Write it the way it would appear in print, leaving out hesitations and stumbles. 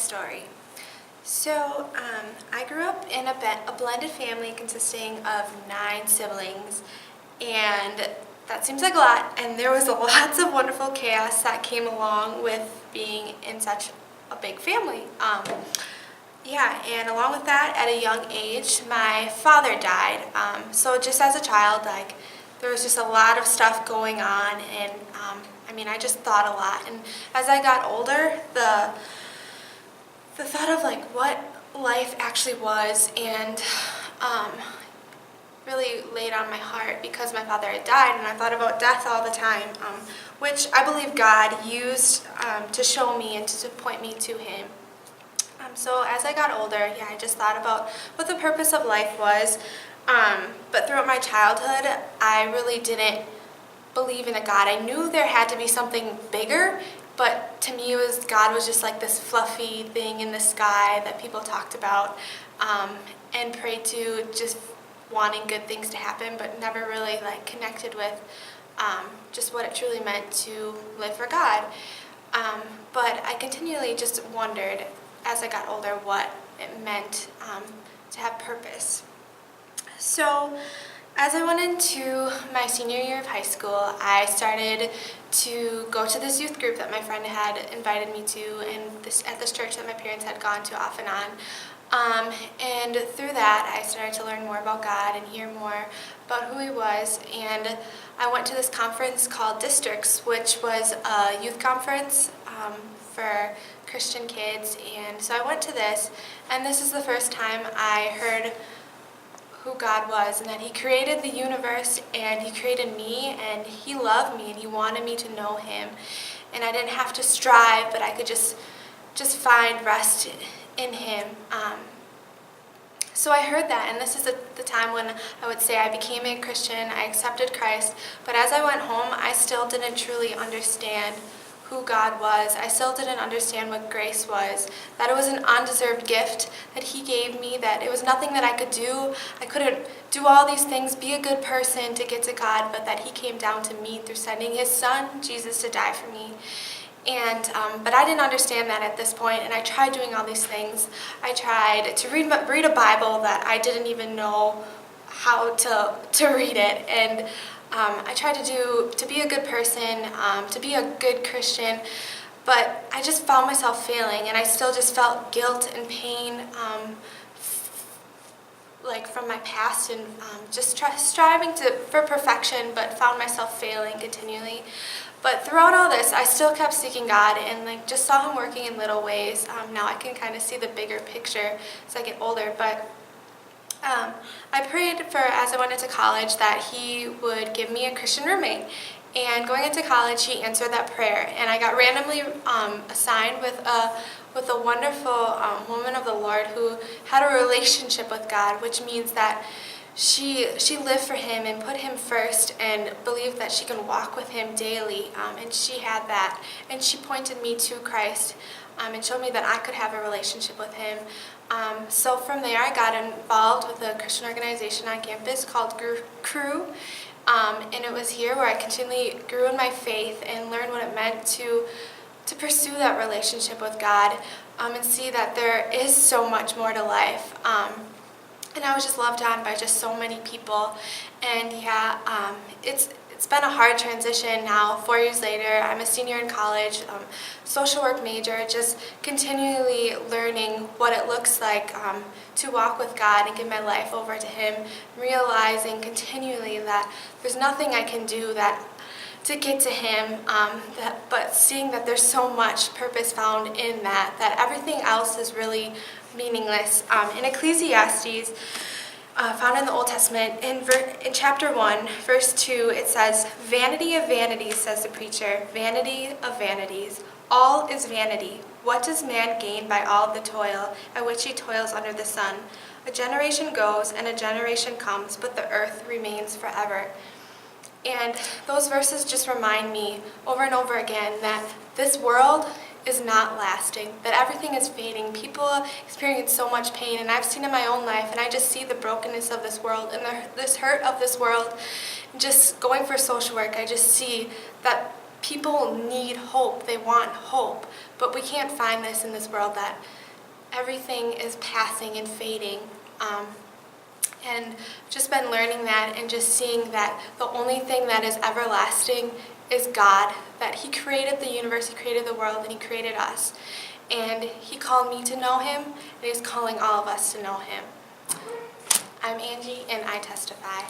story. So, I grew up in a blended family consisting of 9 siblings, and that seems like a lot, and there was lots of wonderful chaos that came along with being in such a big family. And along with that, at a young age, my father died. So just as a child, there was just a lot of stuff going on, and I just thought a lot. And as I got older, the thought of what life actually was, and really laid on my heart because my father had died, and I thought about death all the time, which I believe God used to show me and to point me to Him. So as I got older, I just thought about what the purpose of life was. But throughout my childhood, I really didn't believe in a God. I knew there had to be something bigger, but to me God was just like this fluffy thing in the sky that people talked about and prayed to, just wanting good things to happen, but never really connected with just what it truly meant to live for God. But I continually just wondered as I got older what it meant to have purpose. So as I went into my senior year of high school, I started to go to this youth group that my friend had invited me to at this church that my parents had gone to off and on. And through that, I started to learn more about God and hear more about who He was. And I went to this conference called Districts, which was a youth conference for Christian kids. And so I went to this, and this is the first time I heard who God was, and that He created the universe, and He created me, and He loved me, and He wanted me to know Him. And I didn't have to strive, but I could just find rest in Him. So I heard that, and this is the time when I would say I became a Christian, I accepted Christ, but as I went home, I still didn't truly understand who God was. I still didn't understand what grace was, that it was an undeserved gift that He gave me, that it was nothing that I could do. I couldn't do all these things, be a good person to get to God, but that He came down to me through sending His Son, Jesus, to die for me. And but I didn't understand that at this point, and I tried doing all these things. I tried to read a Bible that I didn't even know how to read it, and I tried to be a good person, to be a good Christian, but I just found myself failing, and I still just felt guilt and pain from my past, and just striving for perfection, but found myself failing continually. But throughout all this, I still kept seeking God, and just saw Him working in little ways. Now I can kind of see the bigger picture as I get older, but I prayed as I went into college, that He would give me a Christian roommate. And going into college, He answered that prayer, and I got randomly assigned with a wonderful woman of the Lord who had a relationship with God, which means that she lived for Him and put Him first and believed that she can walk with Him daily, and she had that. And she pointed me to Christ and showed me that I could have a relationship with Him. So from there, I got involved with a Christian organization on campus called Crew, and it was here where I continually grew in my faith and learned what it meant to pursue that relationship with God, and see that there is so much more to life. And I was just loved on by just so many people, and it's been a hard transition now. 4 years later, I'm a senior in college, social work major, just continually learning what it looks like to walk with God and give my life over to Him, realizing continually that there's nothing I can do to get to Him, but seeing that there's so much purpose found in that everything else is really meaningless. In Ecclesiastes, found in the Old Testament, in chapter 1, verse 2, it says, "Vanity of vanities, says the preacher, vanity of vanities. All is vanity. What does man gain by all the toil at which he toils under the sun? A generation goes and a generation comes, but the earth remains forever." And those verses just remind me over and over again that this world is not lasting, that everything is fading. People experience so much pain, and I've seen in my own life, and I just see the brokenness of this world and this hurt of this world. And just going for social work, I just see that people need hope. They want hope. But we can't find this in this world, that everything is passing and fading. And just been learning that and just seeing that the only thing that is everlasting is God, that He created the universe, He created the world, and He created us. And He called me to know Him, and He's calling all of us to know Him. I'm Angie, and I testify.